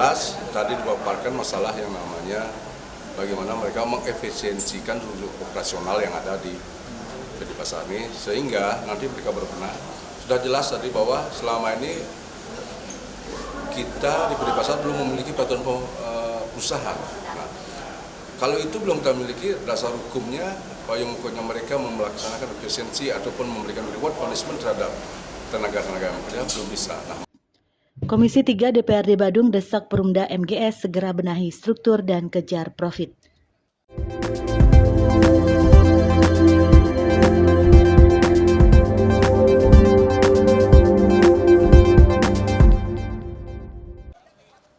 jelas tadi dipaparkan masalah yang namanya bagaimana mereka mengefisiensikan seluruh operasional yang ada di PD Pasar ini sehingga nanti mereka berbenah. Sudah jelas tadi bahwa selama ini kita di PD Pasar belum memiliki peraturan usaha. Nah, kalau itu belum kita miliki dasar hukumnya, payung hukumnya mereka melaksanakan efisiensi ataupun memberikan reward punishment terhadap tenaga-tenaga yang bekerja belum bisa. Nah, Komisi 3 DPRD Badung desak Perumda MGS segera benahi struktur dan kejar profit.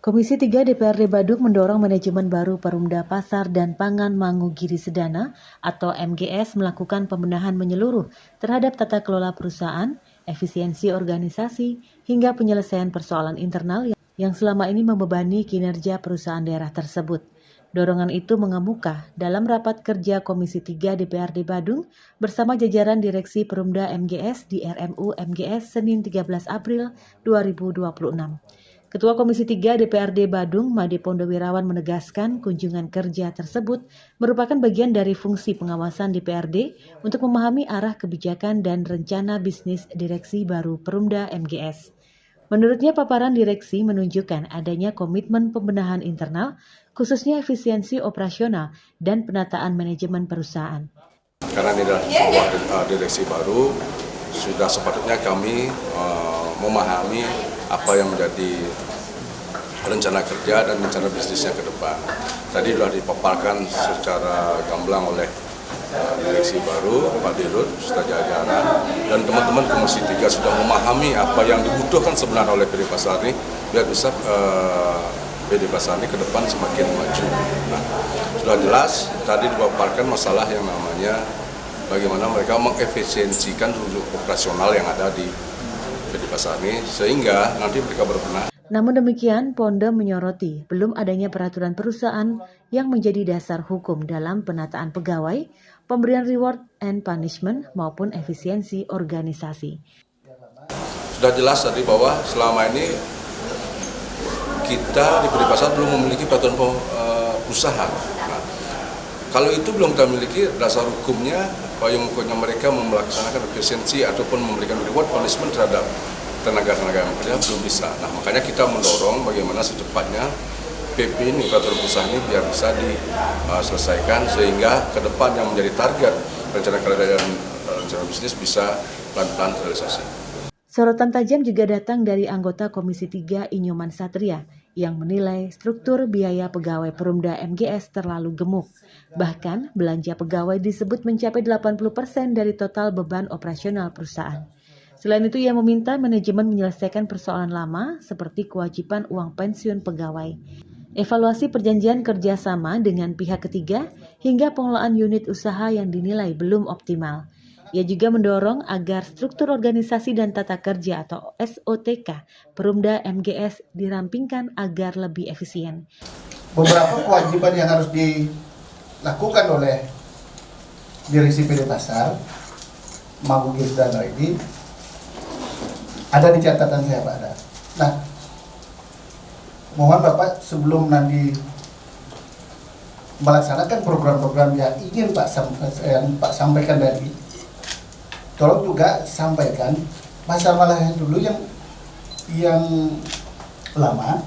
Komisi 3 DPRD Badung mendorong manajemen baru Perumda Pasar dan Pangan Mangugiri Sedana atau MGS melakukan pembenahan menyeluruh terhadap tata kelola perusahaan, efisiensi organisasi, hingga penyelesaian persoalan internal yang selama ini membebani kinerja perusahaan daerah tersebut. Dorongan itu mengemuka dalam rapat kerja Komisi 3 DPRD Badung bersama jajaran Direksi Perumda MGS di RMU MGS Senin 13 April 2026. Ketua Komisi 3 DPRD Badung, Made Pondowirawan menegaskan kunjungan kerja tersebut merupakan bagian dari fungsi pengawasan DPRD untuk memahami arah kebijakan dan rencana bisnis direksi baru Perumda MGS. Menurutnya paparan direksi menunjukkan adanya komitmen pembenahan internal, khususnya efisiensi operasional dan penataan manajemen perusahaan. Karena ini adalah sebuah direksi baru, sudah sepatutnya kami memahami apa yang menjadi rencana kerja dan rencana bisnisnya ke depan. Tadi sudah dipaparkan secara gamblang oleh direksi baru, Pak Dirut, serta jajaran, dan teman-teman Komisi 3 sudah memahami apa yang dibutuhkan sebenarnya oleh PD Pasar ini, biar bisa PD Pasar ini ke depan semakin maju. Nah, sudah jelas tadi dipaparkan masalah yang namanya bagaimana mereka mengefisiensikan seluruh operasional yang ada di PD Pasar ini sehingga nanti mereka berbenah. Namun demikian, Pondem menyoroti belum adanya peraturan perusahaan yang menjadi dasar hukum dalam penataan pegawai, pemberian reward and punishment maupun efisiensi organisasi. Sudah jelas tadi bahwa selama ini kita di PD Pasar belum memiliki peraturan usaha. Nah, kalau itu belum kita miliki dasar hukumnya, payung hukumnya mereka melaksanakan efisiensi ataupun memberikan reward punishment terhadap tenaga-tenaga yang bekerja belum bisa. Nah, makanya kita mendorong bagaimana secepatnya PP ini, peraturan usaha ini biar bisa diselesaikan sehingga ke depan yang menjadi target rencana kerja dan rencana bisnis bisa pelan-pelan terrealisasi. Sorotan tajam juga datang dari anggota Komisi 3 Inyoman Satria yang menilai struktur biaya pegawai Perumda MGS terlalu gemuk. Bahkan belanja pegawai disebut mencapai 80% dari total beban operasional perusahaan. Selain itu, ia meminta manajemen menyelesaikan persoalan lama seperti kewajiban uang pensiun pegawai, evaluasi perjanjian kerjasama dengan pihak ketiga, hingga pengelolaan unit usaha yang dinilai belum optimal. Ia juga mendorong agar struktur organisasi dan tata kerja atau SOTK Perumda MGS dirampingkan agar lebih efisien. Beberapa kewajiban yang harus dilakukan oleh Direksi PD Pasar Mangugiri Sedana ini ada di catatan saya, Pak. Ada. Nah, mohon Bapak sebelum nanti melaksanakan program-program yang ingin Pak sampaikan tadi, tolong juga sampaikan masalah yang dulu yang lama,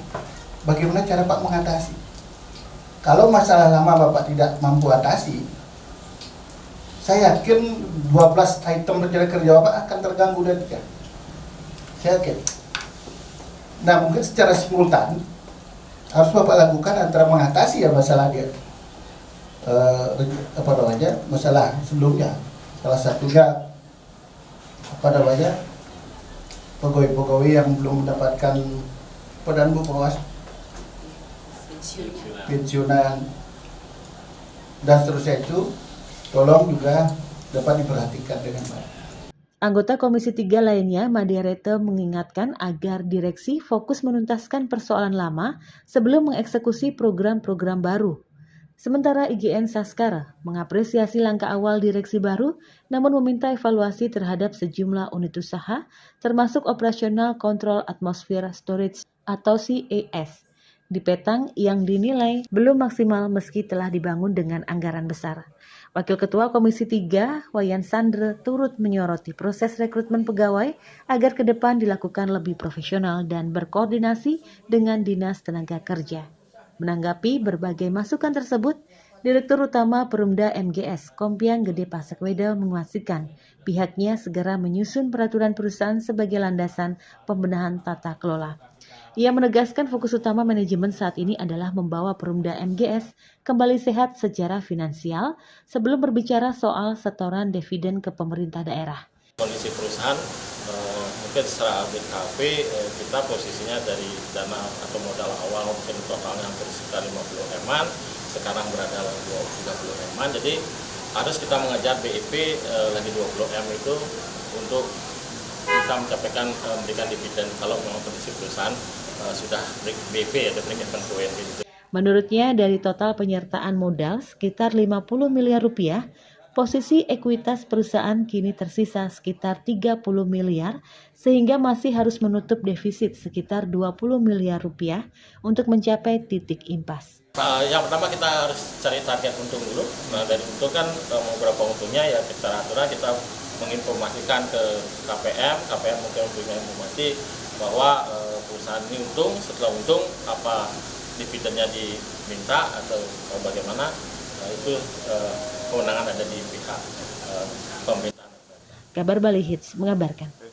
bagaimana cara Pak mengatasi. Kalau masalah lama Bapak tidak mampu atasi, saya yakin 12 item rencana kerja Bapak akan terganggu dan tidak. Saya yakin. Nah, mungkin secara simultan harus Bapak lakukan antara mengatasi ya masalah dia masalah sebelumnya. Salah satunya pegawai-pegawai yang belum mendapatkan pengawas pensiunan dan seterusnya itu tolong juga dapat diperhatikan dengan baik. Anggota Komisi 3 lainnya, Made Rete, mengingatkan agar direksi fokus menuntaskan persoalan lama sebelum mengeksekusi program-program baru. Sementara IGN Saskara mengapresiasi langkah awal direksi baru, namun meminta evaluasi terhadap sejumlah unit usaha, termasuk operasional kontrol atmosfer storage atau CAS. di Petang yang dinilai belum maksimal meski telah dibangun dengan anggaran besar. Wakil Ketua Komisi 3, Wayan Sandre, turut menyoroti proses rekrutmen pegawai agar ke depan dilakukan lebih profesional dan berkoordinasi dengan Dinas Tenaga Kerja. Menanggapi berbagai masukan tersebut, Direktur Utama Perumda MGS, Kompiang Gede Pasekweda memastikan pihaknya segera menyusun peraturan perusahaan sebagai landasan pembenahan tata kelola. Ia menegaskan fokus utama manajemen saat ini adalah membawa Perumda MGS kembali sehat secara finansial sebelum berbicara soal setoran dividen ke pemerintah daerah. Kondisi perusahaan mungkin secara BKP kita posisinya dari dana atau modal awal mungkin totalnya hampir sekitar 50 M-an, sekarang berada 30 M-an, jadi harus kita mengejar BIP lagi 20 M itu untuk bisa memberikan dividen kalau memang kondisi perusahaan sudah break BP atau break even point gitu. Menurutnya dari total penyertaan modal sekitar 50 miliar rupiah, posisi ekuitas perusahaan kini tersisa sekitar 30 miliar sehingga masih harus menutup defisit sekitar 20 miliar rupiah untuk mencapai titik impas. Yang pertama kita harus cari target untung dulu. Nah dari untung kan beberapa untungnya ya secara aturan kita menginformasikan ke KPM mungkin punya informasi bahwa perusahaan ini untung, setelah untung apa dividennya diminta atau bagaimana, itu kewenangan ada di pihak pemerintah. Kabar Bali Hits mengabarkan.